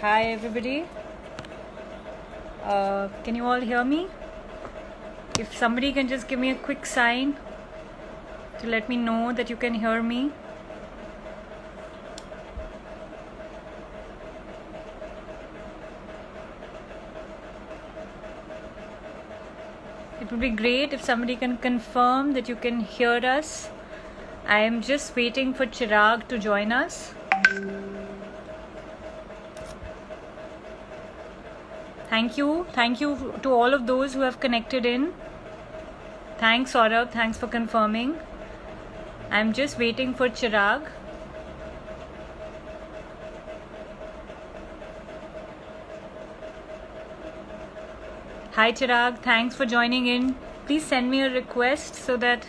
Hi everybody. Can you all hear me? If somebody can just give me a quick sign to let me know that you can hear me. It would be great if somebody can confirm that you can hear us. I am just waiting for Cherag to join us. Thank you. Thank you to all of those who have connected in. Thanks, Saurabh. Thanks for confirming. I'm just waiting for Cherag. Hi Cherag, thanks for joining in. Please send me a request so that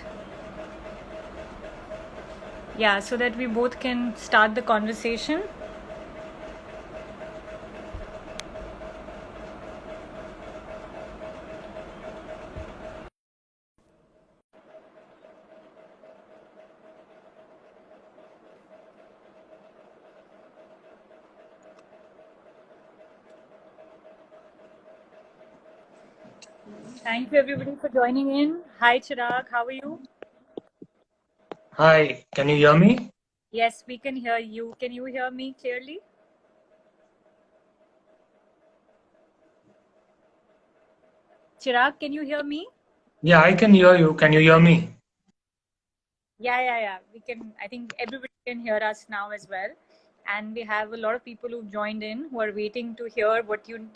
we both can start the conversation. Thank you everybody for joining in. Hi Cherag, how are you? Hi, can you hear me? Yes, we can hear you. Can you hear me clearly? Cherag, can you hear me? Yeah, I can hear you. Can you hear me? Yeah. We can. I think everybody can hear us now as well. And we have a lot of people who've joined in who are waiting to hear what you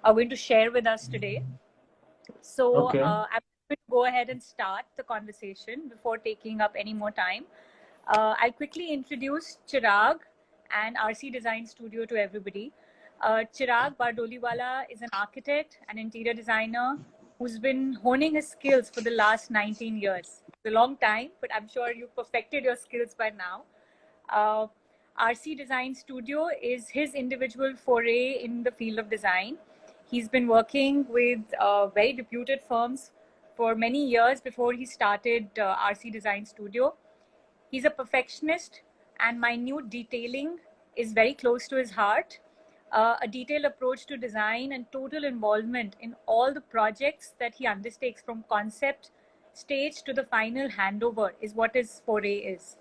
are going to share with us today. So Okay. I'm going to go ahead and start the conversation before taking up any more time. I'll quickly introduce Cherag and RC Design Studio to everybody. Cherag Bardoliwala is an architect and interior designer who's been honing his skills for the last 19 years. It's a long time, but I'm sure you've perfected your skills by now. Uh, RC Design Studio is his individual foray in the field of design. He's been working with very reputed firms for many years before he started RC Design Studio. He's a perfectionist, and minute detailing is very close to his heart. A detailed approach to design and total involvement in all the projects that he undertakes from concept stage to the final handover is what his foray is.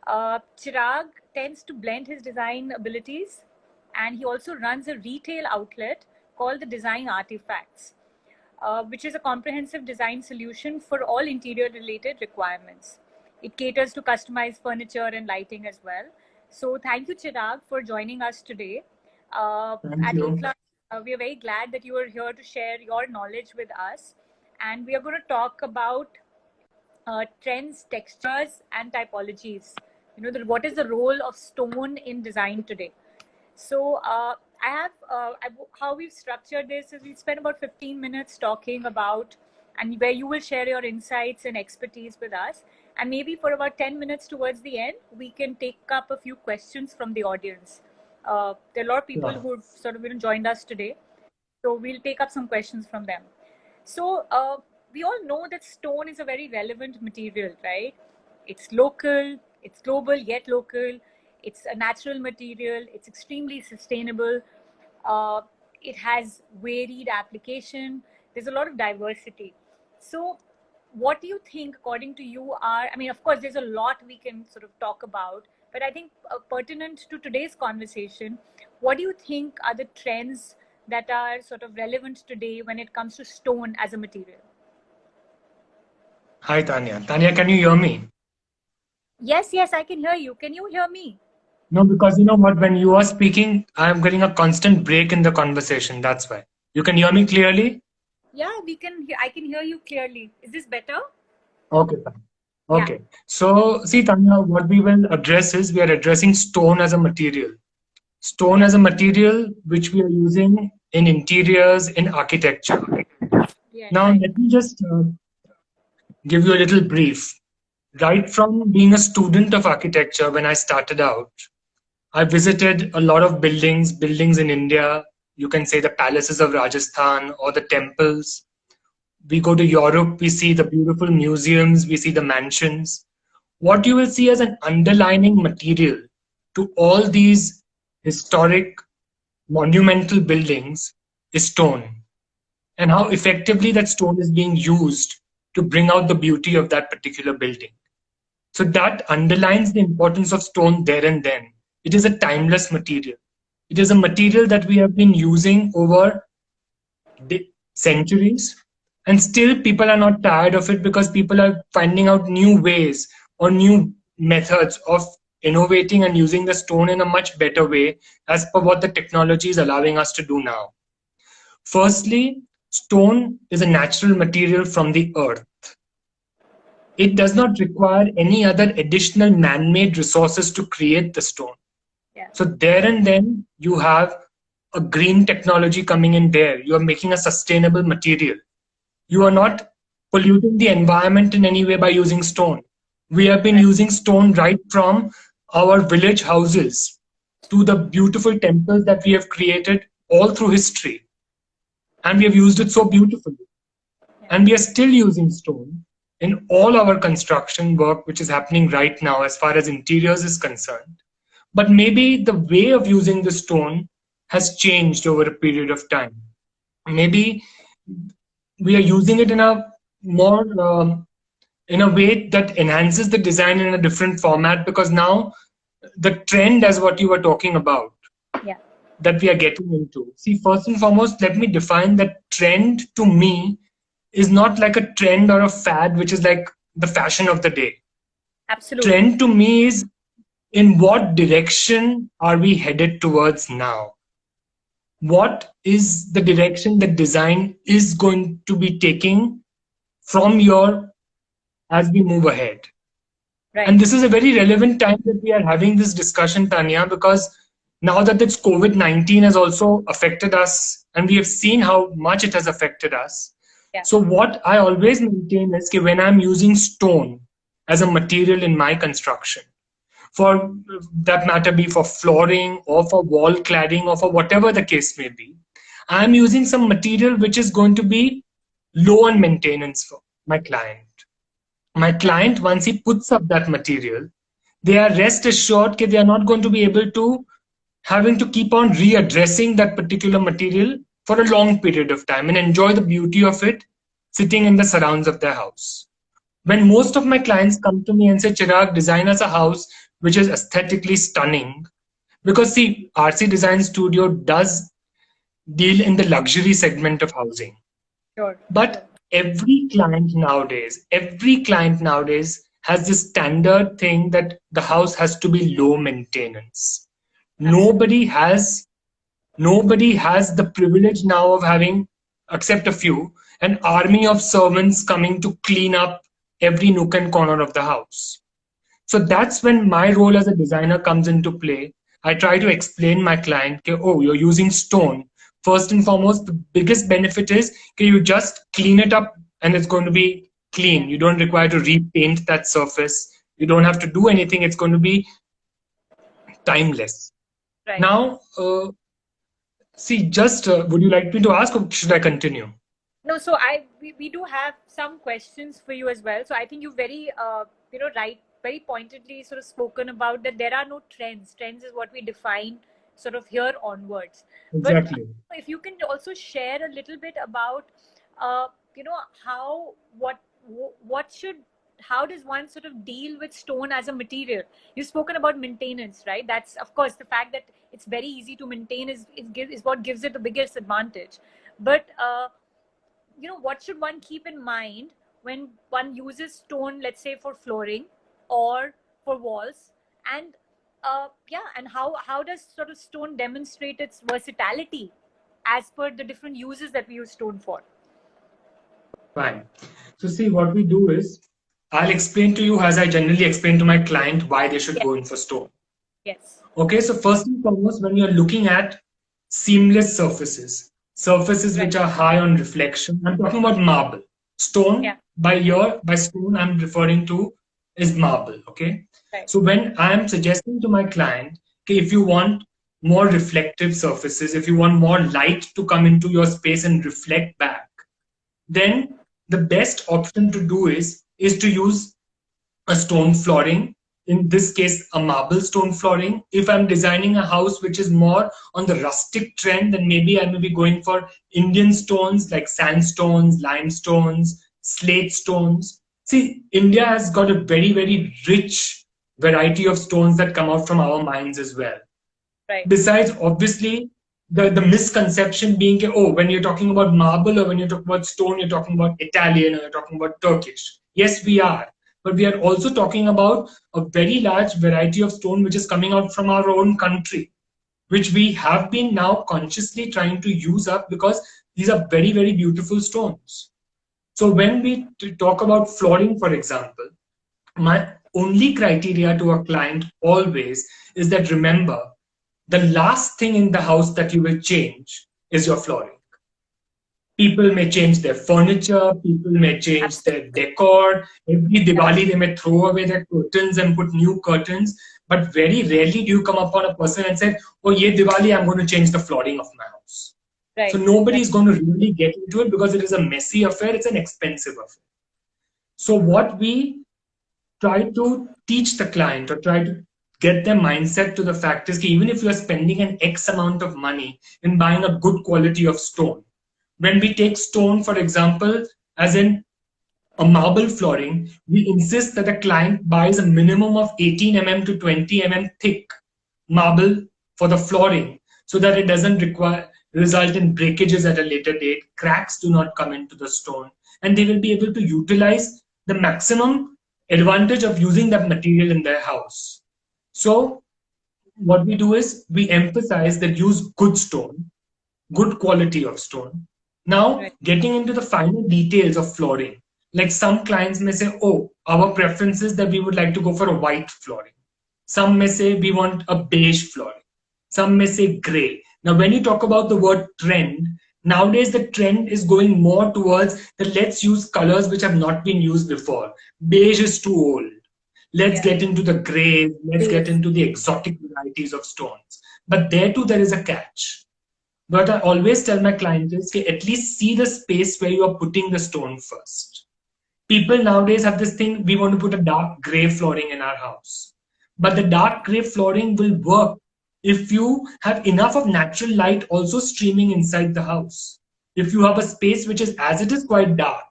Chirag tends to blend his design abilities, and he also runs a retail outlet called the Design Artifacts, which is a comprehensive design solution for all interior related requirements. It caters to customized furniture and lighting as well. So thank you, Chirag, for joining us today. Thank At you. Influx, we are very glad that you are here to share your knowledge with us. And we are going to talk about trends, textures, and typologies. What is the role of stone in design today? So how we've structured this is we spend about 15 minutes talking about, and where you will share your insights and expertise with us. And maybe for about 10 minutes towards the end, we can take up a few questions from the audience. There are a lot of people who sort of joined us today. So we'll take up some questions from them. So we all know that stone is a very relevant material, right? It's local, it's global yet local. It's a natural material. It's extremely sustainable. Uh, it has varied application. There's a lot of diversity. So what do you think, according to you, are, I mean, of course, there's a lot we can sort of talk about, but I think pertinent to today's conversation, what do you think are the trends that are sort of relevant today when it comes to stone as a material? Hi, Tanya. Tanya, can you hear me? Yes, I can hear you. Can you hear me? No, because you know what? When you are speaking, I'm getting a constant break in the conversation. That's why. You can hear me clearly? Yeah, I can hear you clearly. Is this better? Okay, fine. Yeah. Okay. So, see, Tanya, what we will address is we are addressing stone as a material. Stone Yeah. as a material which we are using in interiors, in architecture. Yeah. Now, Right. let me just give you a little brief. Right from being a student of architecture when I started out, I visited a lot of buildings in India. You can say the palaces of Rajasthan or the temples. We go to Europe, we see the beautiful museums, we see the mansions. What you will see as an underlining material to all these historic monumental buildings is stone, and how effectively that stone is being used to bring out the beauty of that particular building. So that underlines the importance of stone there and then. It is a timeless material. It is a material that we have been using over centuries, and still people are not tired of it because people are finding out new ways or new methods of innovating and using the stone in a much better way as per what the technology is allowing us to do now. Firstly, stone is a natural material from the earth. It does not require any other additional man-made resources to create the stone. Yeah. So there and then you have a green technology coming in there. You are making a sustainable material. You are not polluting the environment in any way by using stone. We have been Right. using stone right from our village houses to the beautiful temples that we have created all through history. And we have used it so beautifully. Yeah. And we are still using stone in all our construction work, which is happening right now as far as interiors is concerned. But maybe the way of using the stone has changed over a period of time. Maybe we are using it in a more in a way that enhances the design in a different format, because now the trend, as what you were talking about, Yeah. that we are getting into. See, first and foremost, let me define that trend to me is not like a trend or a fad, which is like the fashion of the day. Absolutely. Trend to me is in what direction are we headed towards now? What is the direction that design is going to be taking from your as we move ahead? Right. And this is a very relevant time that we are having this discussion, Tanya, because now that this COVID-19 has also affected us, and we have seen how much it has affected us. Yeah. So, what I always maintain is that when I'm using stone as a material in my construction, for that matter be for flooring or for wall cladding or for whatever the case may be, I'm using some material which is going to be low on maintenance for my client. My client, once he puts up that material, they are rest assured that they are not going to be able to having to keep on readdressing that particular material for a long period of time and enjoy the beauty of it sitting in the surrounds of their house. When most of my clients come to me and say, Chirag, design us a house which is aesthetically stunning, because see, RC Design Studio does deal in the luxury segment of housing. Sure. Sure. But every client nowadays has this standard thing that the house has to be low maintenance. Absolutely. Nobody has nobody has the privilege now of having, except a few, an army of servants coming to clean up every nook and corner of the house. So that's when my role as a designer comes into play. I try to explain my client, okay, oh, you're using stone. First and foremost, the biggest benefit is, okay, you just clean it up and it's going to be clean. Yeah. You don't require to repaint that surface. You don't have to do anything. It's going to be timeless. Right. Now, see, just would you like me to ask or should I continue? No, so we do have some questions for you as well. So I think you very right, very pointedly sort of spoken about that there are no trends. Trends is what we define sort of here onwards. But Exactly. if you can also share a little bit about uh, how what should how does one sort of deal with stone as a material? You've spoken about maintenance, right? That's of course the fact that it's very easy to maintain is what gives it the biggest advantage. But what should one keep in mind when one uses stone, let's say for flooring or for walls, and and how does sort of stone demonstrate its versatility as per the different uses that we use stone for? Fine. So see, what we do is, I'll explain to you as I generally explain to my client why they should Yes. go in for stone. Yes. Okay, so first and foremost, when you're looking at seamless surfaces, surfaces Right. which are high on reflection, I'm talking about marble. Yeah. Stone, by stone, I'm referring to is marble. Okay, Right. so when I'm suggesting to my client, okay, if you want more reflective surfaces, if you want more light to come into your space and reflect back, then the best option to do is to use a stone flooring, in this case, a marble stone flooring. If I'm designing a house which is more on the rustic trend, then maybe I may be going for Indian stones like sandstones, limestones, slate stones. See, India has got a very, very rich variety of stones that come out from our mines as well. Right. Besides, obviously, the misconception being, oh, when you're talking about marble or when you're talking about stone, you're talking about Italian or you're talking about Turkish. Yes, we are. But we are also talking about a very large variety of stone which is coming out from our own country, which we have been now consciously trying to use up because these are very, very beautiful stones. So when we talk about flooring, for example, my only criteria to a client always is that remember, the last thing in the house that you will change is your flooring. People may change their furniture, people may change their Absolutely. decor. Every Yeah. Diwali, they may throw away their curtains and put new curtains. But very rarely do you come upon a person and say, oh, ye Diwali, I'm going to change the flooring of my house. So Right. nobody Right. is going to really get into it because it is a messy affair, it's an expensive affair. So what we try to teach the client or try to get their mindset to the fact is that even if you are spending an X amount of money in buying a good quality of stone, when we take stone, for example, as in a marble flooring, we insist that the client buys a minimum of 18 mm to 20 mm thick marble for the flooring so that it doesn't result in breakages at a later date, cracks do not come into the stone, and they will be able to utilize the maximum advantage of using that material in their house. So what we do is we emphasize that use good stone, good quality of stone. Now, Right. getting into the final details of flooring, like some clients may say, oh, our preference is that we would like to go for a white flooring. Some may say we want a beige flooring. Some may say gray. Now, when you talk about the word trend, nowadays the trend is going more towards that let's use colors which have not been used before. Beige is too old. Let's Yeah. get into the gray, let's get Please. into the exotic varieties of stones. But there too, there is a catch. But I always tell my clients is at least see the space where you are putting the stone first. People nowadays have this thing, we want to put a dark gray flooring in our house. But the dark gray flooring will work if you have enough of natural light also streaming inside the house. If you have a space which is as it is quite dark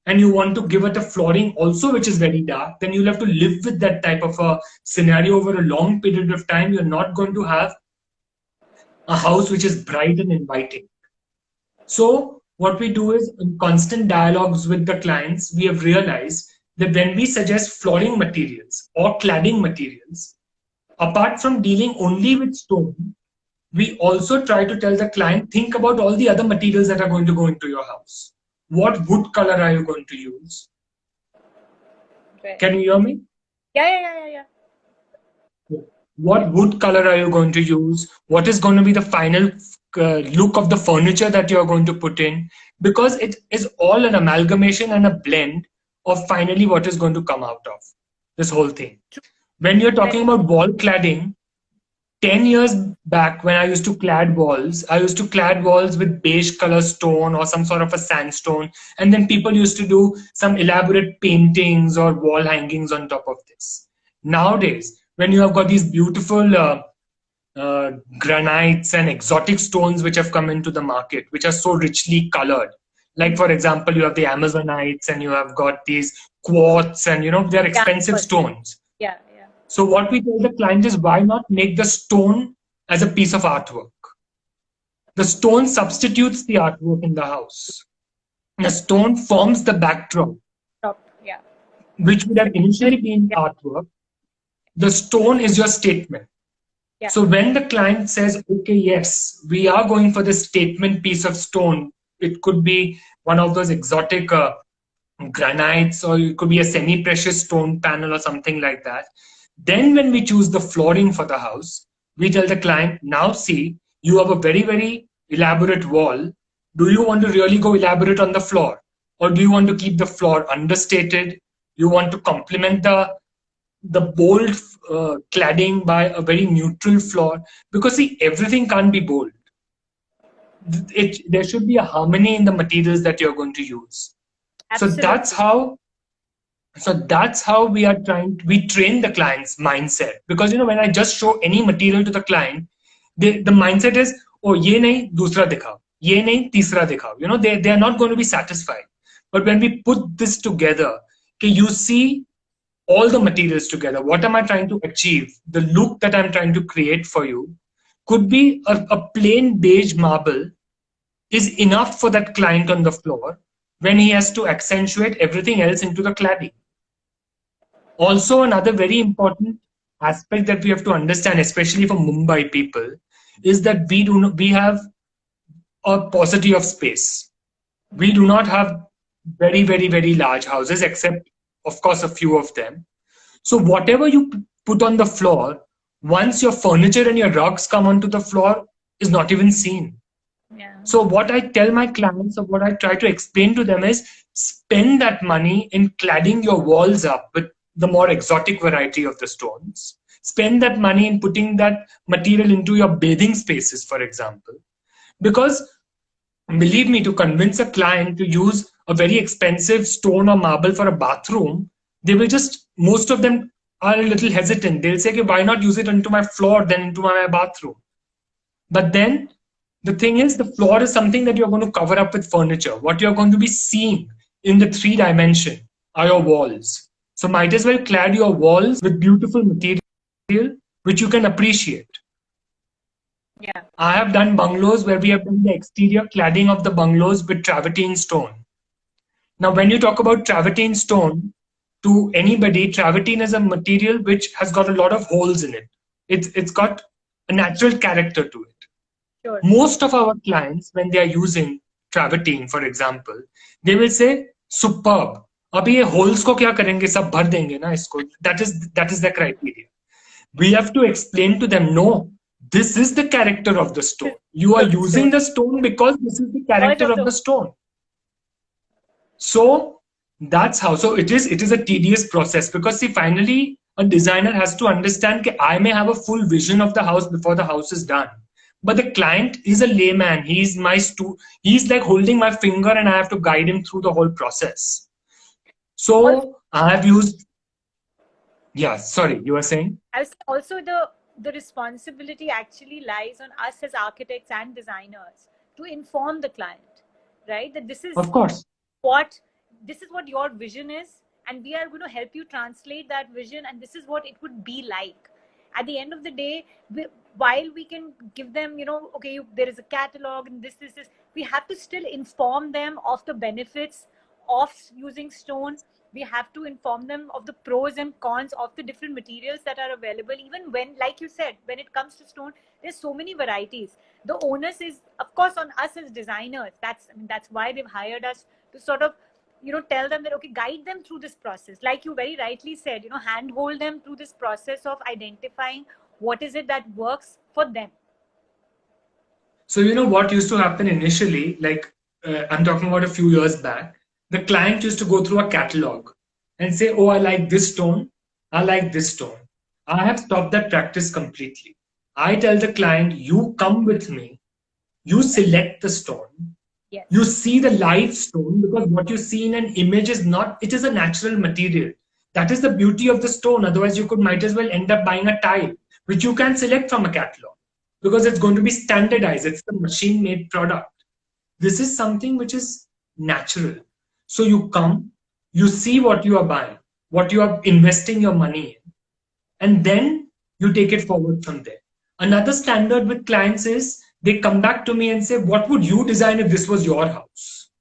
and you want to give it a flooring also which is very dark, then you'll have to live with that type of a scenario over a long period of time. You're not going to have a house which is bright and inviting. So what we do is in constant dialogues with the clients, we have realized that when we suggest flooring materials or cladding materials, apart from dealing only with stone, we also try to tell the client, think about all the other materials that are going to go into your house. What wood color are you going to use? Right. Can you hear me? Yeah. Yeah. Yeah. Yeah. What wood color are you going to use? What is going to be the final look of the furniture that you're going to put in? Because it is all an amalgamation and a blend of finally what is going to come out of this whole thing. When you're talking Right. about wall cladding, 10 years back when I used to clad walls, I used to clad walls with beige color stone or some sort of a sandstone. And then people used to do some elaborate paintings or wall hangings on top of this. Nowadays, when you have got these beautiful granites and exotic stones which have come into the market, which are so richly colored. Like, for example, you have the Amazonites and you have got these quartz and, they're Yeah. expensive stones. Yeah. Yeah. So what we tell the client is why not make the stone as a piece of artwork? The stone substitutes the artwork in the house. The stone forms the backdrop, Stop. Yeah. which would have initially been Yeah. artwork. The stone is your statement. Yeah. So when the client says, okay, yes, we are going for this statement piece of stone, it could be one of those exotic granites, or it could be a semi precious stone panel or something like that. Then, when we choose the flooring for the house, we tell the client, now see, you have a very, very elaborate wall. Do you want to really go elaborate on the floor? Or do you want to keep the floor understated? You want to complement the bold cladding by a very neutral floor? Because see, everything can't be bold. There should be a harmony in the materials that you're going to use. So that's Absolutely. how So that's how we train the client's mindset. Because, when I just show any material to the client, the mindset is, oh, ye nahi, dusra dikhao. Ye nahi, tisra dikhao. They are not going to be satisfied. But when we put this together, okay, you see all the materials together. What am I trying to achieve? The look that I'm trying to create for you could be a plain beige marble is enough for that client on the floor when he has to accentuate everything else into the cladding. Also, another very important aspect that we have to understand, especially for Mumbai people, is that we have a paucity of space. We do not have very, very, very large houses, except, of course, a few of them. So whatever you put on the floor, once your furniture and your rugs come onto the floor, is not even seen. Yeah. So what I tell my clients, or what I try to explain to them, is spend that money in cladding your walls up with the more exotic variety of the stones. Spend that money in putting that material into your bathing spaces, for example. Because believe me, to convince a client to use a very expensive stone or marble for a bathroom, they will just, most of them are a little hesitant. They'll say, okay, why not use it into my floor than into my bathroom? But then the thing is, the floor is something that you're going to cover up with furniture. What you're going to be seeing in the 3 dimension are your walls. So might as well clad your walls with beautiful material which you can appreciate. Yeah. I have done bungalows where we have done the exterior cladding of the bungalows with travertine stone. Now, when you talk about travertine stone, to anybody, travertine is a material which has got a lot of holes in it. It's got a natural character to it. Sure. Most of our clients, when they are using travertine, for example, they will say, superb. अभी ये holes को क्या करेंगे, सब भर देंगे ना इसको. That is the criteria. We have to explain to them, no, this is the character of the stone. You are Of the using stone. the stone because this is the Because character of of the. the stone. So that's how. So it is a tedious process, because see, finally a designer has to understand that I may have a full vision of the house before the house is done. But the client is a layman. He's like holding my finger, and I have to guide him through the whole process. Also, So I have used, yeah, sorry, you were saying? also the responsibility actually lies on us as architects and designers to inform the client, right? That Of course. what this is what your vision is, and we are going to help you translate that vision, and this is what it would be like. At the end of the day, while we can give them, okay, there is a catalog and this, we have to still inform them of the benefits of using stone. We have to inform them of the pros and cons of the different materials that are available. Even when, like you said, when it comes to stone, there's so many varieties. The onus is, of course, on us as designers. That's why they've hired us to sort of tell them that, okay, guide them through this process, like you very rightly said, handhold them through this process of identifying what is it that works for them. So, what used to happen initially, like I'm talking about a few years back, the client used to go through a catalog and say, oh, I like this tone, I like this tone. I have stopped that practice completely. I tell the client, you come with me, you select the stone, Yes. you see the live stone, because what you see in an image is not, it is a natural material. That is the beauty of the stone. Otherwise, you might as well end up buying a tile, which you can select from a catalog, because it's going to be standardized. It's the machine made product. This is something which is natural. So you come, you see what you are buying, what you are investing your money in, and then you take it forward from there. Another standard with clients is they come back to me and say, what would you design if this was your house?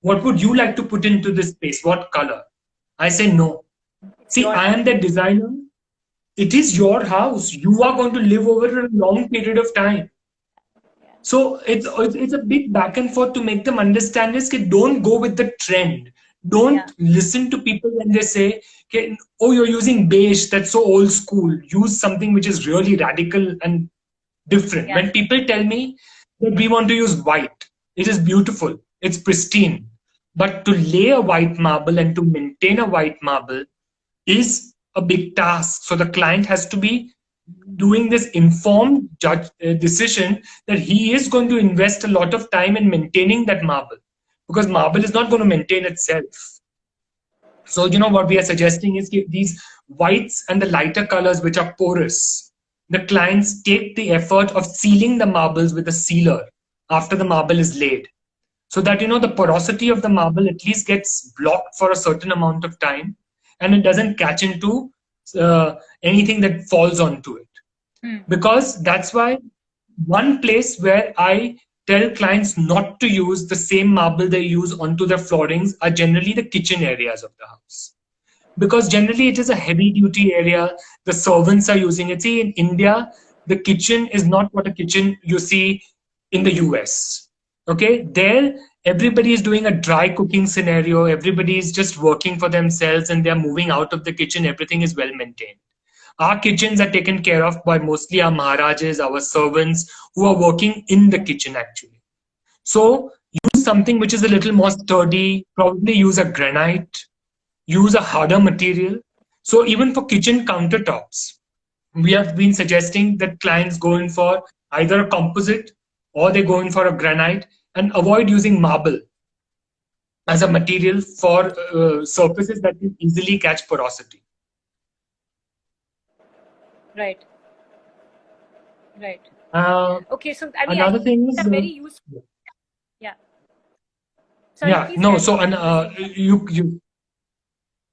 What would you like to put into this space? What color? I say, no. It's See, your I house. am the designer. It is your house. You are going to live over a long period of time. So it's a big back and forth to make them understand is that don't go with the trend. Yeah. Don't listen to people when they say, okay, oh, you're using beige, that's so old school. Use something which is really radical and different. Yeah. When people tell me that we want to use white, it is beautiful, it's pristine. But to lay a white marble and to maintain a white marble is a big task. So the client has to be doing this informed decision that he is going to invest a lot of time in maintaining that marble, because marble is not going to maintain itself. So, what we are suggesting is give these whites and the lighter colors which are porous. The clients take the effort of sealing the marbles with a sealer after the marble is laid. So that, the porosity of the marble at least gets blocked for a certain amount of time and it doesn't catch into anything that falls onto it. Because that's why one place where I tell clients not to use the same marble they use onto their floorings are generally the kitchen areas of the house, because generally it is a heavy duty area. The servants are using it. See, in India, the kitchen is not what a kitchen you see in the US. Okay, there everybody is doing a dry cooking scenario. Everybody is just working for themselves and they're moving out of the kitchen. Everything is well maintained. Our kitchens are taken care of by mostly our Maharajas, our servants who are working in the kitchen actually. So use something which is a little more sturdy, probably use a granite, use a harder material. So even for kitchen countertops, we have been suggesting that clients go in for either a composite or they go in for a granite and avoid using marble as a material for surfaces that can easily catch porosity. Right. Right. Okay, so I Another think thing is that's very useful. Yeah. Sorry, yeah, please no. carry So on. you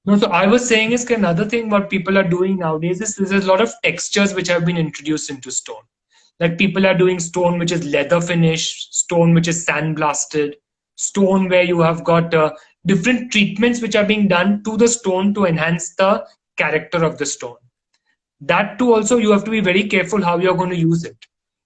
no. So I was saying is another thing what people are doing nowadays is there's a lot of textures which have been introduced into stone. Like people are doing stone which is leather finish, stone which is sandblasted, stone where you have got different treatments which are being done to the stone to enhance the character of the stone. That too also you have to be very careful how you're going to use it.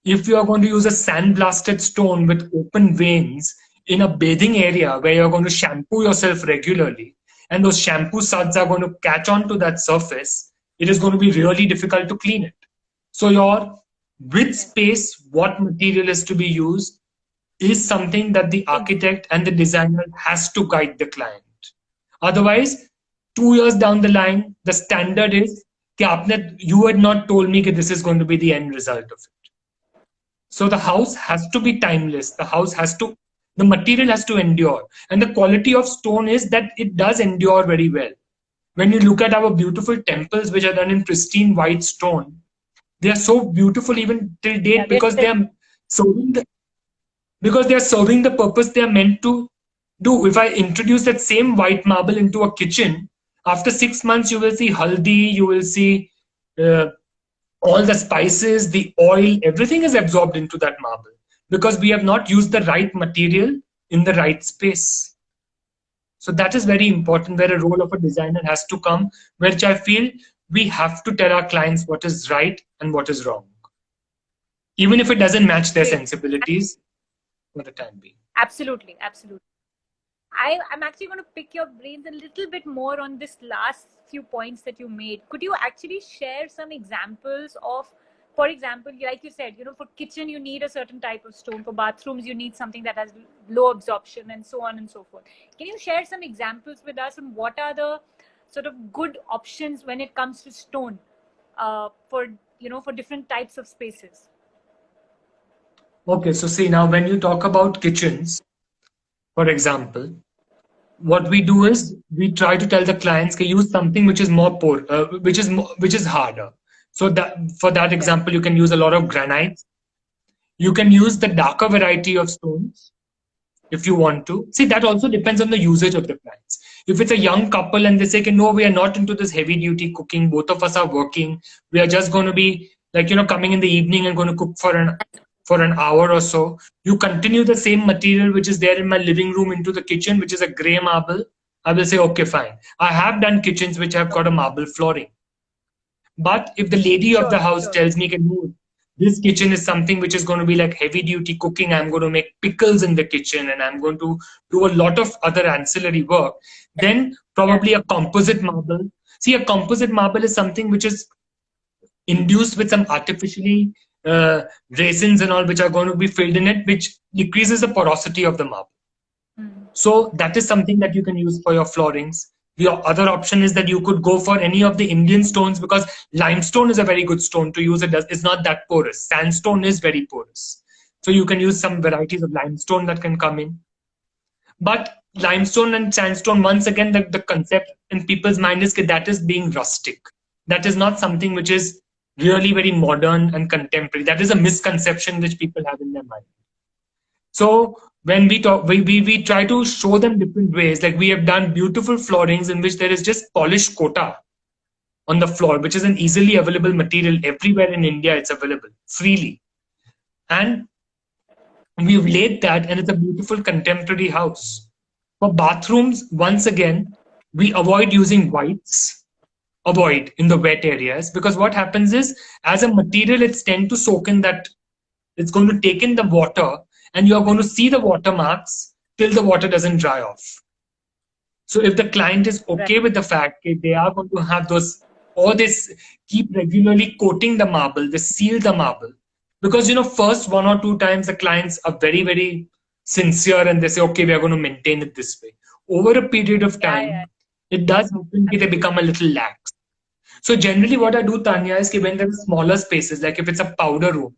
If you are going to use a sandblasted stone with open veins in a bathing area where you're going to shampoo yourself regularly and those shampoo suds are going to catch on to that surface, it is going to be really difficult to clean it. So your which space, what material is to be used is something that the architect and the designer has to guide the client. Otherwise, 2 years down the line, the standard is कि you had not told me that this is going to be the end result of it. So the house has to be timeless. The material has to endure. And the quality of stone is that it does endure very well. When you look at our beautiful temples, which are done in pristine white stone, they are so beautiful even till date because serving the they are serving the purpose they are meant to do. If I introduce that same white marble into a kitchen, after 6 months you will see haldi, you will see uh, all the spices, the oil, everything is absorbed into that marble because we have not used the right material in the right space. So that is very important, where a role of a designer has to come, which I feel we have to tell our clients what is right and what is wrong, even if it doesn't match their sensibilities for the time being. Absolutely, absolutely. I'm actually going to pick your brains a little bit more on this last few points that you made. Could you actually share some examples of, for example, like you said, for kitchen, you need a certain type of stone. For bathrooms, you need something that has low absorption and so on and so forth. Can you share some examples with us on what are the sort of good options when it comes to stone for different types of spaces? Okay, so see, now when you talk about kitchens, for example, what we do is we try to tell the clients to use something which is which is harder. So that for that example, you can use a lot of granites. You can use the darker variety of stones if you want to. See, that also depends on the usage of the clients. If it's a young couple and they say, no, we are not into this heavy duty cooking, both of us are working, we are just going to be like, coming in the evening and going to cook for an hour or so. You continue the same material which is there in my living room into the kitchen, which is a gray marble. I will say, okay, fine. I have done kitchens which have got a marble flooring. But if the lady of the house tells me, this kitchen is something which is going to be like heavy duty cooking, I'm going to make pickles in the kitchen and I'm going to do a lot of other ancillary work, then probably a composite marble. See, a composite marble is something which is induced with some artificially resins and all which are going to be filled in it, which decreases the porosity of the marble. So that is something that you can use for your floorings. The other option is that you could go for any of the Indian stones, because limestone is a very good stone to use. It's not that porous. Sandstone is very porous. So you can use some varieties of limestone that can come in. But limestone and sandstone, once again, the concept in people's mind is that is being rustic. That is not something which is really very modern and contemporary. That is a misconception which people have in their mind. So when we talk, we try to show them different ways. Like we have done beautiful floorings in which there is just polished kota on the floor, which is an easily available material everywhere in India. It's available freely. And we've laid that, and it's a beautiful contemporary house. For bathrooms, once again, we avoid using whites, avoid in the wet areas, because what happens is, as a material, it's tend to soak in that, it's going to take in the water, and you're going to see the watermarks till the water doesn't dry off. So if the client is okay Right. with the fact that they are going to have those, or this keep regularly coating the marble, they seal the marble. Because first 1 or 2 times the clients are very, very sincere and they say, okay, we are going to maintain it this way. Over a period of Yeah. time, it does happen that they become a Absolutely. little lax. So generally what I do, Tanya, is when there are smaller spaces, like if it's a powder room,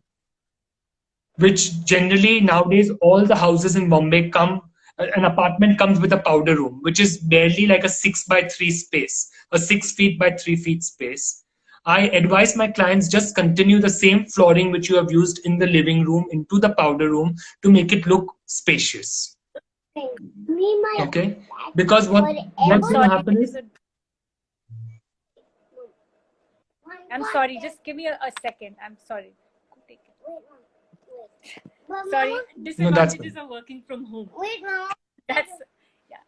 which generally nowadays all the houses in Bombay come, an apartment comes with a powder room, which is barely like a 6 by 3 space, a 6 feet by 3 feet space. I advise my clients just continue the same flooring which you have used in the living room into the powder room to make it look spacious. Okay, because I'm what's going to sorry. happen There is is, a. I'm sorry. Just give me a second. I'm sorry. Take it. Sorry. no, that's fine. Disadvantages of working from home. That's yeah.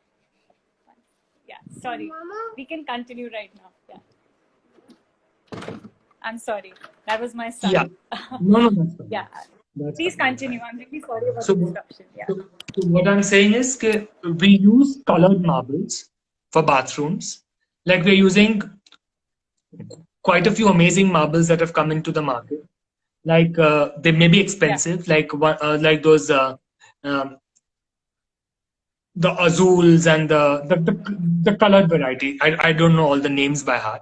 Yeah. Sorry. We can continue right now. Yeah. I'm sorry. That was my Yeah, son. no, that's fine. Yeah. That's Please fine. That's continue. fine. I'm really sorry about So, the disruption. Yeah. so what I'm saying is that we use colored marbles for bathrooms. Like we're using quite a few amazing marbles that have come into the market. Like they may be Yeah. expensive, like those the azules and the colored variety. I don't know all the names by heart,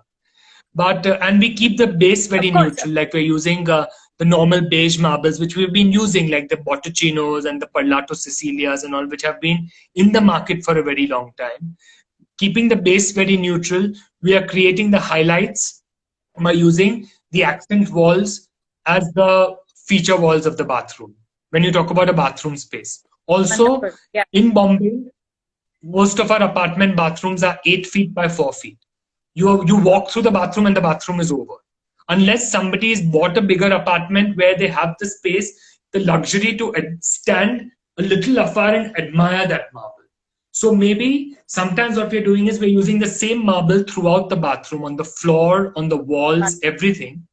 but and we keep the base very Of course. neutral. Like we're using the normal beige marbles which we've been using, like the Botticellinos and the Parlato Sicilias and all, which have been in the market for a very long time. Keeping the base very neutral, we are creating the highlights by using the accent walls as the feature walls of the bathroom when you talk about a bathroom space. Also, Wonderful. Yeah. in Bombay, most of our apartment bathrooms are 8 feet by 4 feet. You walk through the bathroom and the bathroom is over. Unless somebody has bought a bigger apartment where they have the space, the luxury to stand a little afar and admire that marble. So maybe sometimes what we're doing is we're using the same marble throughout the bathroom, on the floor, on the walls, everything.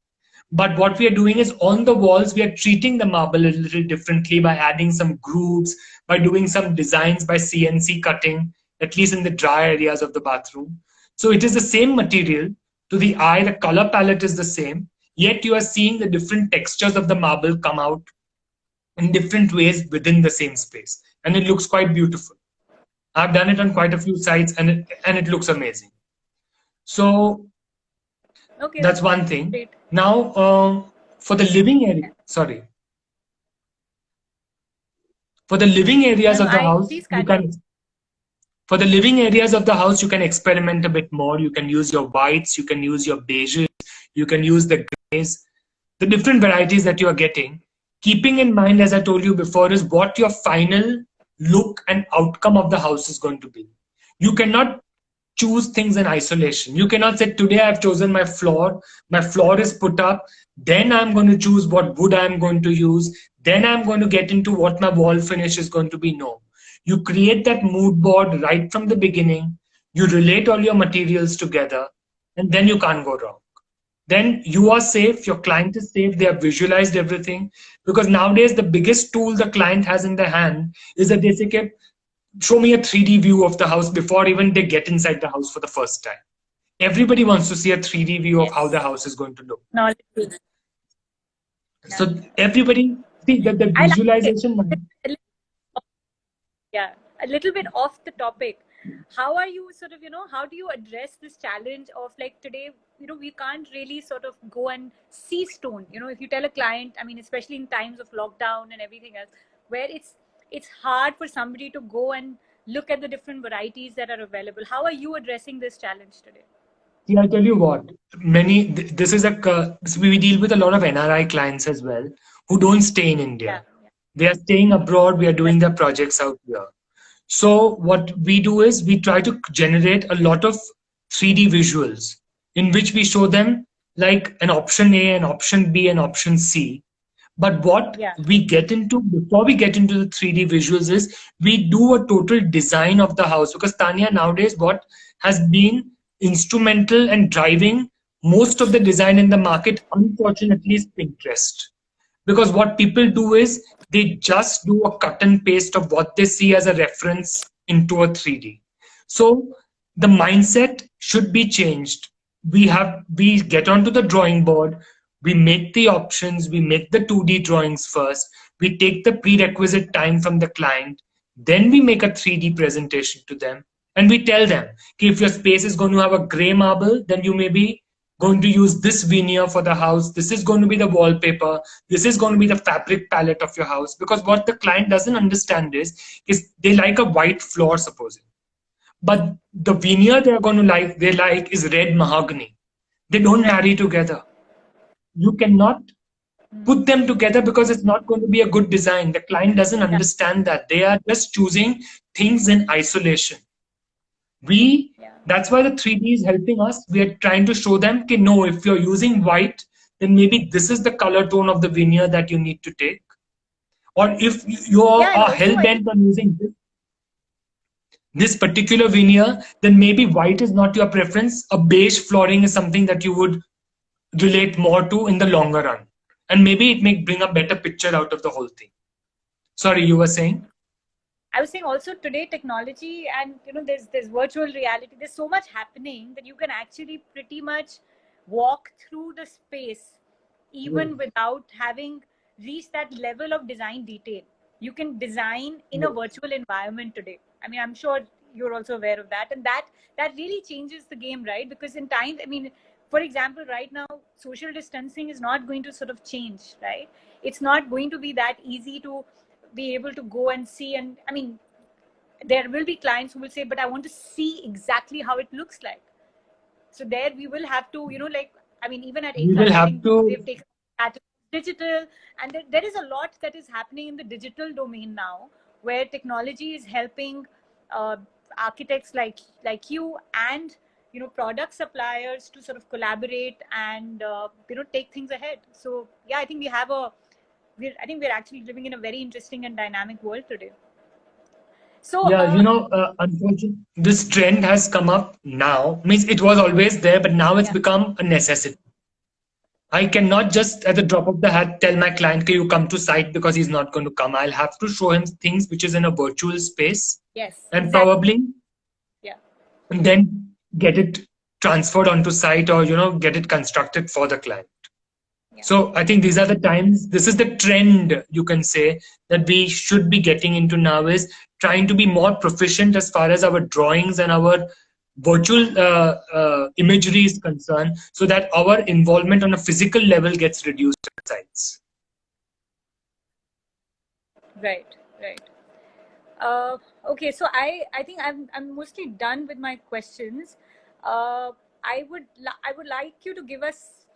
But what we are doing is on the walls, we are treating the marble a little differently by adding some grooves, by doing some designs by CNC cutting, at least in the dry areas of the bathroom. So it is the same material. To the eye, the color palette is the same, yet you are seeing the different textures of the marble come out in different ways within the same space. And it looks quite beautiful. I've done it on quite a few sites and it looks amazing. So Okay. that's That's one thing. great. Now, for the living area, sorry, for the living No, areas no. of the I house, please you continue. can, for the living areas of the house, you can experiment a bit more. You can use your whites, you can use your beiges, you can use the grays, the different varieties that you are getting. Keeping in mind, as I told you before, is what your final look and outcome of the house is going to be. You cannot choose things in isolation. You cannot say, today I've chosen my floor is put up, then I'm going to choose what wood I'm going to use, then I'm going to get into what my wall finish is going to be. No. You create that mood board right from the beginning, you relate all your materials together, and then you can't go wrong. Then you are safe, your client is safe, they have visualized everything. Because nowadays, the biggest tool the client has in their hand is that they say, "Okay, show me a 3D view of the house before even they get inside the house for the first time." Everybody wants to see a 3D view of how the Yes. house is going to look. Knowledge. Yeah. So everybody see that the I like it. visualization. Yeah, a little bit off the topic. How are you sort of, how do you address this challenge of like today, we can't really sort of go and see stone. If you tell a client, I mean, especially in times of lockdown and everything else, where it's hard for somebody to go and look at the different varieties that are available. How are you addressing this challenge today? See, I'll tell you what, this is we deal with a lot of NRI clients as well who don't stay in Yeah, India. yeah. They are staying abroad. We are Right. doing their projects out here. So what we do is we try to generate a lot of 3D visuals in which we show them like an option A, an option B, and option C. But what Yeah, we get into before we get into the 3D visuals is we do a total design of the house, because Tanya, nowadays what has been instrumental and driving most of the design in the market, unfortunately, is Pinterest. Because what people do is they just do a cut and paste of what they see as a reference into a 3D. So the mindset should be changed. We get onto the drawing board, we make the options, we make the 2D drawings first, we take the prerequisite time from the client, then we make a 3D presentation to them, and we tell them, okay, if your space is going to have a gray marble, then you may be going to use this veneer for the house. This is going to be the wallpaper. This is going to be the fabric palette of your house. Because what the client doesn't understand is they like a white floor, supposing. But the veneer they're going to like is red mahogany. They don't right. marry together. You cannot Hmm. put them together because it's not going to be a good design. The client doesn't Yeah, understand that. They are just choosing things in isolation. We yeah, That's why the 3D is helping us. We are trying to show them, okay, no, if you're using white, then maybe this is the color tone of the veneer that you need to take. Or if you yeah. And are also, hell I think bent on using this particular veneer, then maybe white is not your preference. A beige flooring is something that you would relate more to in the longer run, and maybe it may bring a better picture out of the whole thing. Sorry, you were saying? I was saying also today technology and there's virtual reality. There's so much happening that you can actually pretty much walk through the space even without having reached that level of design detail. You can design in a virtual environment today. I mean, I'm sure you're also aware of that, and that really changes the game, right? Because in time, I mean, for example, right now, social distancing is not going to sort of change, right? It's not going to be that easy to be able to go and see. And I mean, there will be clients who will say, but I want to see exactly how it looks like. So there we will have to, like, I mean, even at A We will class, I have think to. they've taken that digital, and there is a lot that is happening in the digital domain now, where technology is helping uh, architects like you and product suppliers to sort of collaborate and take things ahead. So yeah, I think I think we're actually living in a very interesting and dynamic world today. So Yeah, unfortunately, this trend has come up now. Means it was always there, but now it's yeah, become a necessity. I cannot just at the drop of the hat tell my client, "Can you come to site?" because he's not going to come. I'll have to show him things which is in a virtual space, yes, and exactly. probably Yeah, and then get it transferred onto site, or get it constructed for the client. yeah. So I think these are the times, this is the trend, you can say, that we should be getting into now, is trying to be more proficient as far as our drawings and our virtual imagery is concerned, so that our involvement on a physical level gets reduced at sites. Right, right. Uh, okay, so I think I'm mostly done with my questions. I would like you to give us.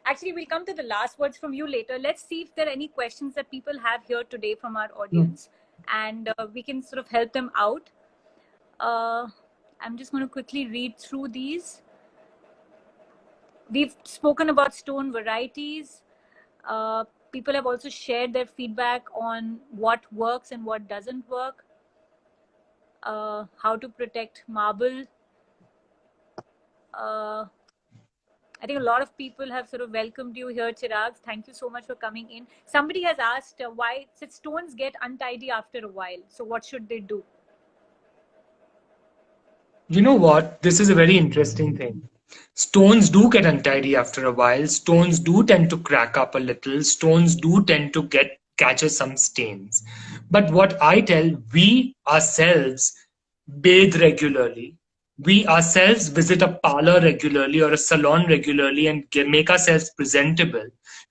Actually, we'll come to the last words from you later. Let's see if there are any questions that people have here today from our audience, and we can sort of help them out. Uh, I'm just going to quickly read through these. We've spoken about stone varieties. Uh, People have also shared their feedback on what works and what doesn't work. How to protect marble. Uh, I think a lot of people have sort of welcomed you here, Chirag. Thank you so much for coming in. Somebody has asked why since stones get untidy after a while. So what should they do? You know what? This is a very interesting thing. Stones do get untidy after a while. Stones do tend to crack up a little. Stones do tend to get catches some stains. But what I tell, we ourselves bathe regularly. We ourselves visit a parlor regularly or a salon regularly and make ourselves presentable.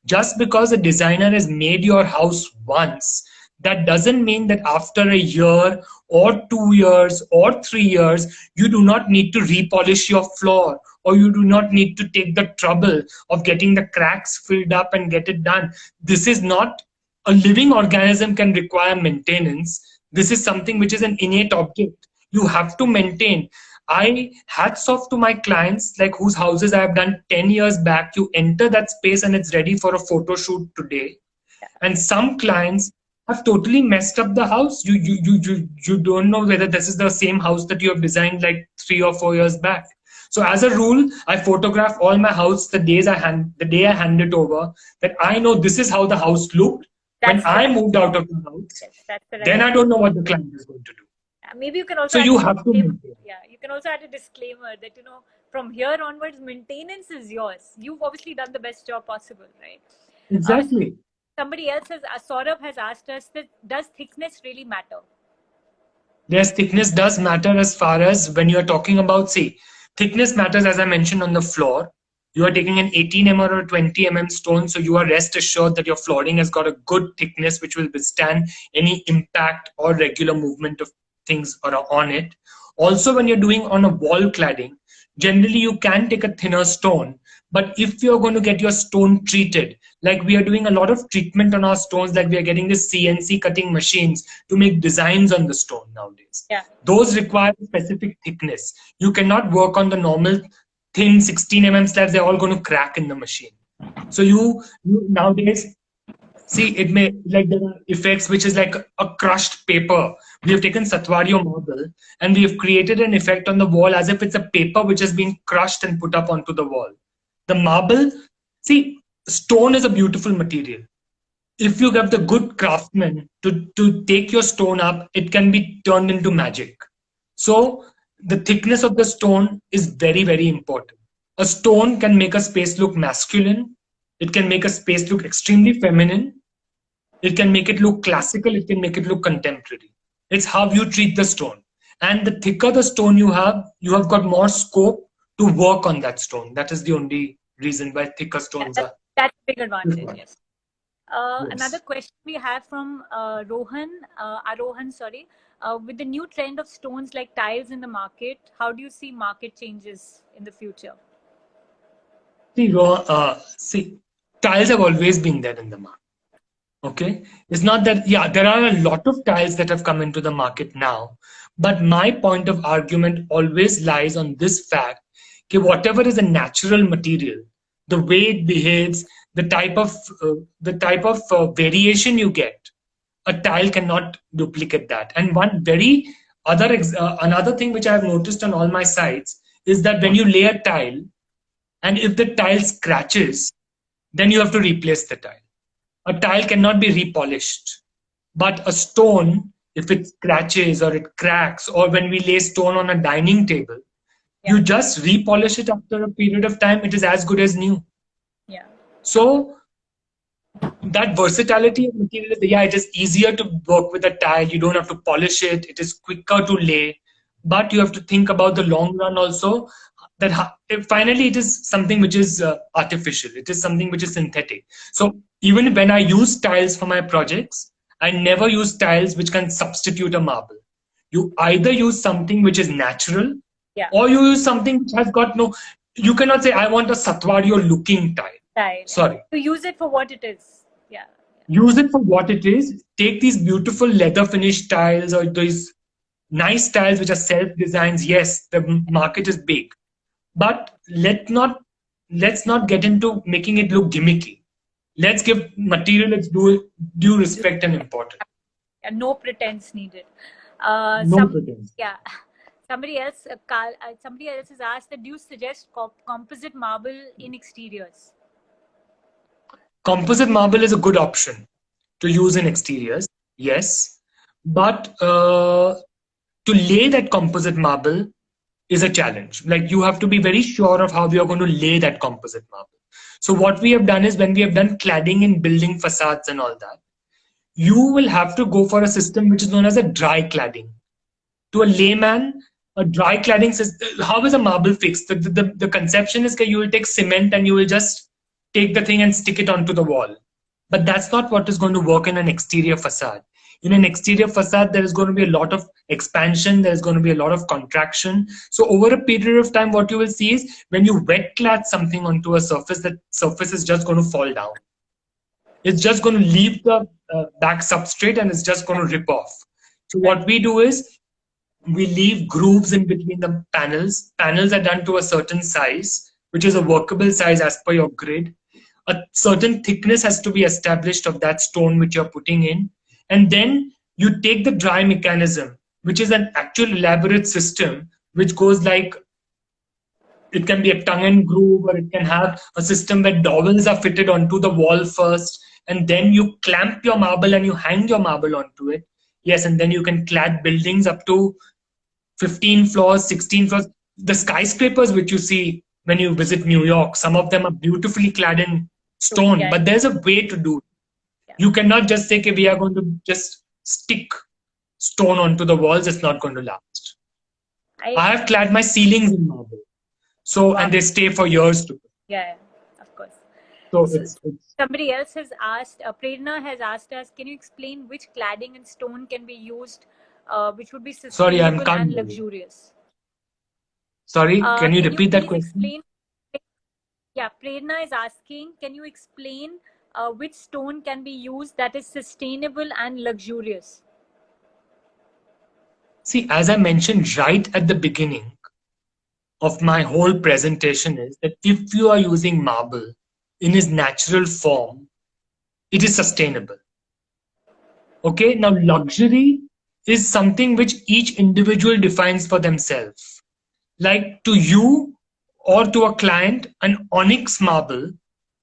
Just because a designer has made your house once That doesn't mean that after a year or 2 years or 3 years, you do not need to repolish your floor, or you do not need to take the trouble of getting the cracks filled up and get it done. This is not, a living organism can require maintenance. This is something which is an innate object. You have to maintain. I hats off to my clients, like whose houses I have done 10 years back. You enter that space and it's ready for a photo shoot today. And some clients have totally messed up the house. You don't know whether this is the same house that you have designed like 3 or 4 years back. So as a rule, I photograph all my house the day I hand it over, that I know this is how the house looked when I moved out of the house. Then I don't know what the client is going to do. Maybe you can also so you have to maintain. You can also add a disclaimer that, from here onwards, maintenance is yours. You've obviously done the best job possible, right? Exactly. Somebody else Saurabh has asked us that, does thickness really matter? Yes, thickness does matter as far as when you are talking about, see, thickness matters, as I mentioned, on the floor. You are taking an 18 mm or 20 mm stone, so you are rest assured that your flooring has got a good thickness which will withstand any impact or regular movement of things on it. Also, when you're doing on a wall cladding, generally you can take a thinner stone, but if you're going to get your stone treated, like we are doing a lot of treatment on our stones, like we are getting the CNC cutting machines to make designs on the stone nowadays. Those require specific thickness. You cannot work on the normal thin 16 mm slabs. They're all going to crack in the machine. So you nowadays, see, it may, like there are effects which is like a crushed paper. We have taken Satwario marble and we have created an effect on the wall as if it's a paper which has been crushed and put up onto the wall. The marble, see, stone is a beautiful material. If you have the good craftsman to take your stone up, it can be turned into magic. So the thickness of the stone is very, very important. A stone can make a space look masculine. It can make a space look extremely feminine. It can make it look classical. It can make it look contemporary. It's how you treat the stone. And the thicker the stone you have got more scope to work on that stone. That is the only reason why thicker stones are. That's a big advantage, yes. Another question we have from Arohan, sorry. With the new trend of stones like tiles in the market, how do you see market changes in the future? See, tiles have always been there in the market. Okay, it's not that, there are a lot of tiles that have come into the market now, but my point of argument always lies on this fact that whatever is a natural material, the way it behaves, the type of variation you get, a tile cannot duplicate that. And one very another thing which I have noticed on all my sites is that when you lay a tile, and if the tile scratches, then you have to replace the tile. A tile cannot be repolished, but a stone, if it scratches or it cracks, or when we lay stone on a dining table, you just repolish it after a period of time. It is as good as new. So that versatility of material, it is easier to work with a tile. You don't have to polish it. It is quicker to lay, but you have to think about the long run also. That finally it is something which is artificial. It is something which is synthetic. So even when I use tiles for my projects, I never use tiles which can substitute a marble. You either use something which is natural, or you use something which has got no. You cannot say I want a Satwario looking tile. Sorry. To use it for what it is. Use it for what it is. Take these beautiful leather finished tiles or these nice tiles which are self designs. Yes, the market is big. But let's not get into making it look gimmicky. Let's give material its due respect and importance. No pretense needed. Pretense. Somebody else has asked that, do you suggest composite marble in exteriors? Composite marble is a good option to use in exteriors, yes. But to lay that composite marble is a challenge. Like, you have to be very sure of how we are going to lay that composite marble. So what we have done is, when we have done cladding in building facades and all that, you will have to go for a system which is known as a dry cladding. To a layman, a dry cladding system, how is a marble fixed? The conception is that you will take cement and you will just take the thing and stick it onto the wall. But that's not what is going to work in an exterior facade. In an exterior facade, there is going to be a lot of expansion, there is going to be a lot of contraction. So over a period of time, what you will see is when you wet clad something onto a surface, that surface is just going to fall down. It's just going to leave the back substrate and it's just going Right. to rip off. So Right. what we do is we leave grooves in between the panels. Panels are done to a certain size, which is a workable size as per your grid. A certain thickness has to be established of that stone which you're putting in. And then you take the dry mechanism, which is an actual elaborate system, which goes like, it can be a tongue and groove, or it can have a system where dowels are fitted onto the wall first, and then you clamp your marble and you hang your marble onto it. Yes, and then you can clad buildings up to 15 floors, 16 floors. The skyscrapers which you see when you visit New York, some of them are beautifully clad in True. stone, Yeah. but there's a way to do it. Yeah. You cannot just say, okay, we are going to just stick stone onto the walls, it's not going to last. I I have clad my ceilings in marble. So, Wow. and they stay for years to come. Yeah. Of course. So So, it's somebody else has asked, Prerna has asked us, can you explain which cladding in stone can be used, which would be sorry, I sustainable can't and hear you. luxurious? Sorry, can you Can you repeat that please question? explain? Yeah, Prerna is asking, can you explain which stone can be used that is sustainable and luxurious? See, as I mentioned right at the beginning of my whole presentation, is that if you are using marble in its natural form, it is sustainable. Okay, now luxury is something which each individual defines for themselves. Like to you or to a client, an onyx marble,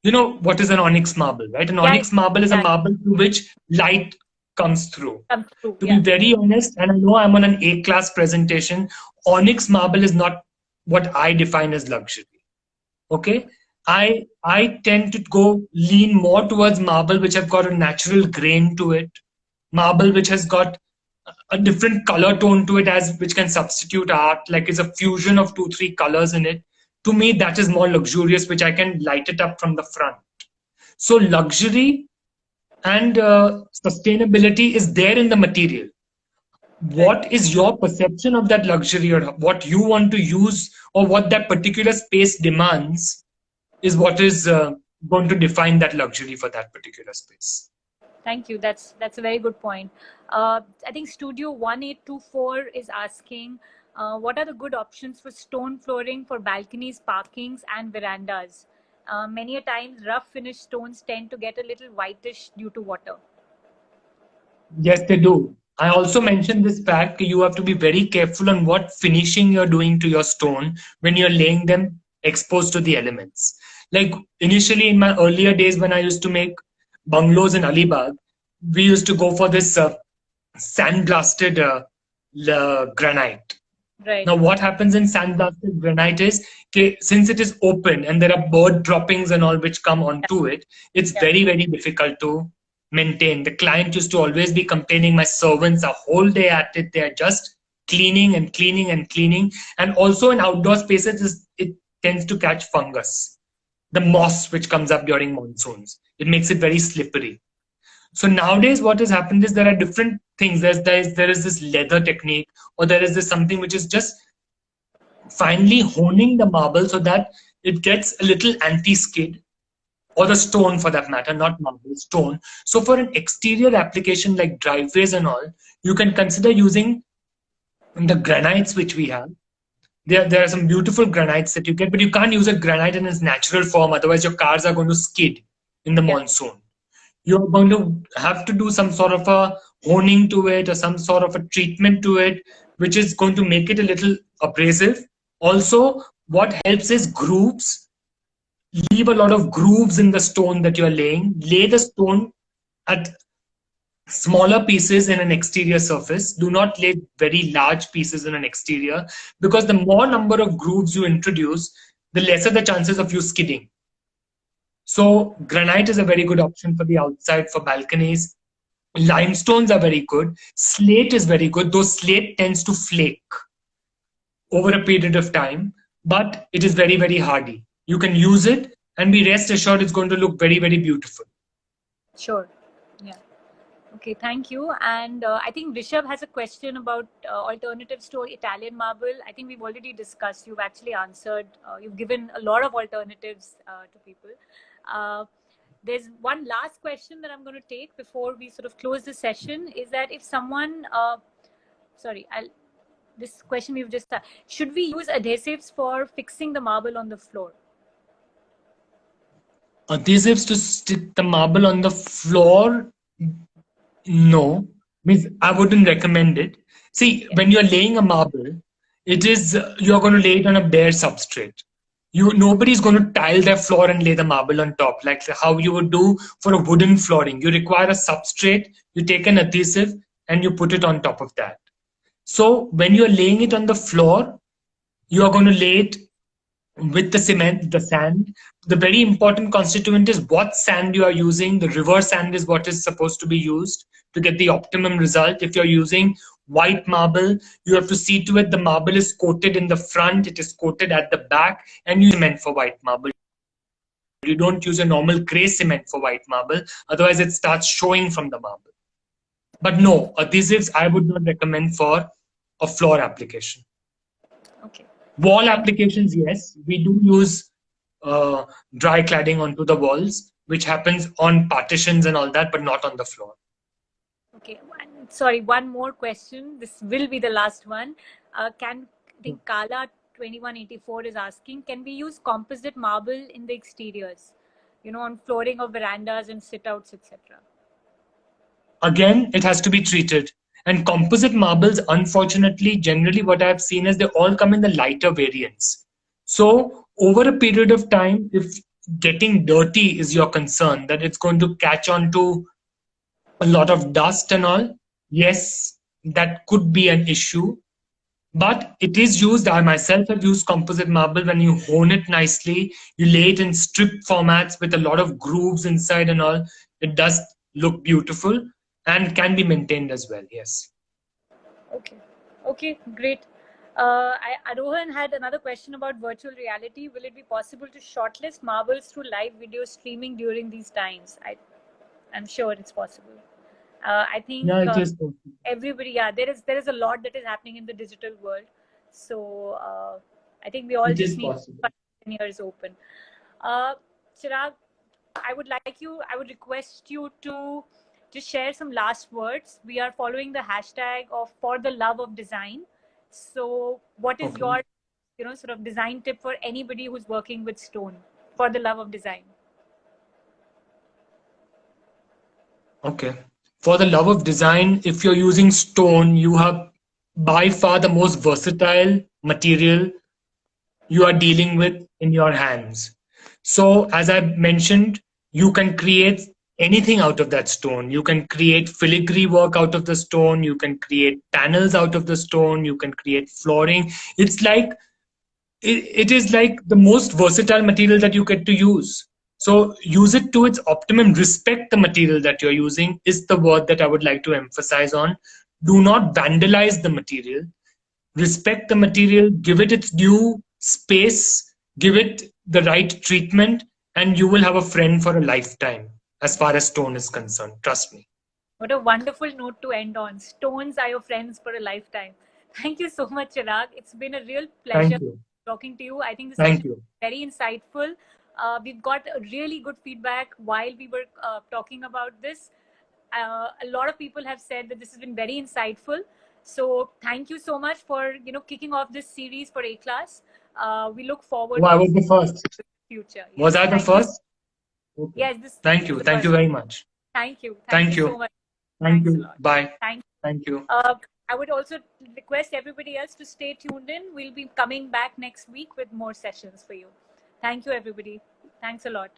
you know what is an onyx marble, right? An Yeah, onyx marble is a yeah, marble through which light comes through. come through. To be Yeah, very honest, and I know I'm on an A class presentation, onyx marble is not what I define as luxury. Okay. I tend to go lean more towards marble which have got a natural grain to it, marble which has got a different color tone to it, as which can substitute art, like is a fusion of two three colors in it. To me that is more luxurious, which I can light it up from the front. So luxury and sustainability is there in the material. right. What is your perception of that luxury, or what you want to use, or what that particular space demands, is what is going to define that luxury for that particular space. Thank you. That's a very good point. I think Studio 1824 is asking, what are the good options for stone flooring for balconies, parkings, and verandas? Many a times, rough finished stones tend to get a little whitish due to water. Yes, they do. I also mentioned this fact, you have to be very careful on what finishing you're doing to your stone when you're laying them exposed to the elements. Like initially in my earlier days when I used to make bungalows in Alibag, we used to go for this sandblasted granite. Right. Now, what happens in sandblasted granite is, okay, since it is open and there are bird droppings and all which come onto it, it's Yeah. very, very difficult to maintain. The client used to always be complaining, my servants are whole day at it, they are just cleaning and cleaning and cleaning. And also in outdoor spaces, it tends to catch fungus, the moss which comes up during monsoons. It makes it very slippery. So nowadays, what has happened is there are different things. There is this leather technique, or there is this something which is just finely honing the marble so that it gets a little anti-skid, or the stone for that matter, not marble, stone. So for an exterior application like driveways and all, you can consider using the granites which we have. There are some beautiful granites that you get, but you can't use a granite in its natural form. Otherwise, your cars are going to skid in the Yeah. monsoon. You're going to have to do some sort of a honing to it, or some sort of a treatment to it, which is going to make it a little abrasive. Also, what helps is grooves. Leave a lot of grooves in the stone that you're laying. Lay the stone at smaller pieces in an exterior surface. Do not lay very large pieces in an exterior, because the more number of grooves you introduce, the lesser the chances of you skidding. So granite is a very good option for the outside, for balconies. Limestones are very good. Slate is very good, though slate tends to flake over a period of time, but it is very, very hardy. You can use it and be rest assured it's going to look very, very beautiful. Sure. Yeah. Okay, thank you. And I think Rishabh has a question about alternatives to Italian marble. I think we've already discussed. You've actually answered. You've given a lot of alternatives to people. Uh, there's one last question that I'm going to take before we sort of close the session. Is that if someone, sorry, this question we've just, should we use adhesives for fixing the marble on the floor? Adhesives to stick the marble on the floor? No, means I wouldn't recommend it. See, Yeah. when you're laying a marble, it is you're going to lay it on a bare substrate. Nobody's going to tile their floor and lay the marble on top like how you would do for a wooden flooring. You require a substrate. You take an adhesive and you put it on top of that. So when you're laying it on the floor, you are going to lay it with the cement, the sand. The very important constituent is what sand you are using. The river sand is what is supposed to be used to get the optimum result. If you're using white marble, you have to see to it the marble is coated in the front, it is coated at the back, and you use cement for white marble. You don't use a normal gray cement for white marble, otherwise it starts showing from the marble. But no, adhesives I would not recommend for a floor application. Okay. Wall Thank you. applications, yes, we do use uh, dry cladding onto the walls, which happens on partitions and all that, but not on the floor. Okay. Sorry, one more question. This will be the last one. I think Kala 2184 is asking, can we use composite marble in the exteriors? On flooring of verandas and sit outs, etc. Again, it has to be treated. And composite marbles, unfortunately, generally what I've seen is they all come in the lighter variants. So over a period of time, if getting dirty is your concern, that it's going to catch on to a lot of dust and all, yes, that could be an issue. But it is used. I myself have used composite marble. When you hone it nicely, you lay it in strip formats with a lot of grooves inside and all. It does look beautiful and can be maintained as well. Yes. Okay. Okay, great. Arohan had another question about virtual reality. Will it be possible to shortlist marbles through live video streaming during these times? I'm sure it's possible. I Yeah, think it is possible. everybody, yeah, there is a lot that is happening in the digital world. So I think we all It just is need possible. 5 years open. Chirag, I would request you to just share some last words. We are following the hashtag of for the love of design. So what is Okay. your, sort of design tip for anybody who's working with stone for the love of design? Okay. For the love of design, if you're using stone, you have by far the most versatile material you are dealing with in your hands. So, as I mentioned, you can create anything out of that stone. You can create filigree work out of the stone. You can create panels out of the stone. You can create flooring. It's like it is like the most versatile material that you get to use. So use it to its optimum. Respect the material that you're using is the word that I would like to emphasize on. Do not vandalize the material. Respect the material, give it its due space, give it the right treatment, and you will have a friend for a lifetime as far as stone is concerned. Trust me. What a wonderful note to end on. Stones are your friends for a lifetime. Thank you so much, Chirag. It's been a real pleasure Thank you. talking to you. I think the Thank session you. was very insightful. We've got a really good feedback while we were talking about this. A lot of people have said that this has been very insightful. So thank you so much for kicking off this series for A class. We look Oh, forward I to was the first. the future. Was Yes, I the thank you. first? Okay. Yes, this Thank is you. the Thank you first. very much. Thank you. Thank you Thank so you. much. Thank Thanks a you. lot. Bye. Thank Thank you. I would also request everybody else to stay tuned in. We'll be coming back next week with more sessions for you. Thank you, everybody. Thanks a lot.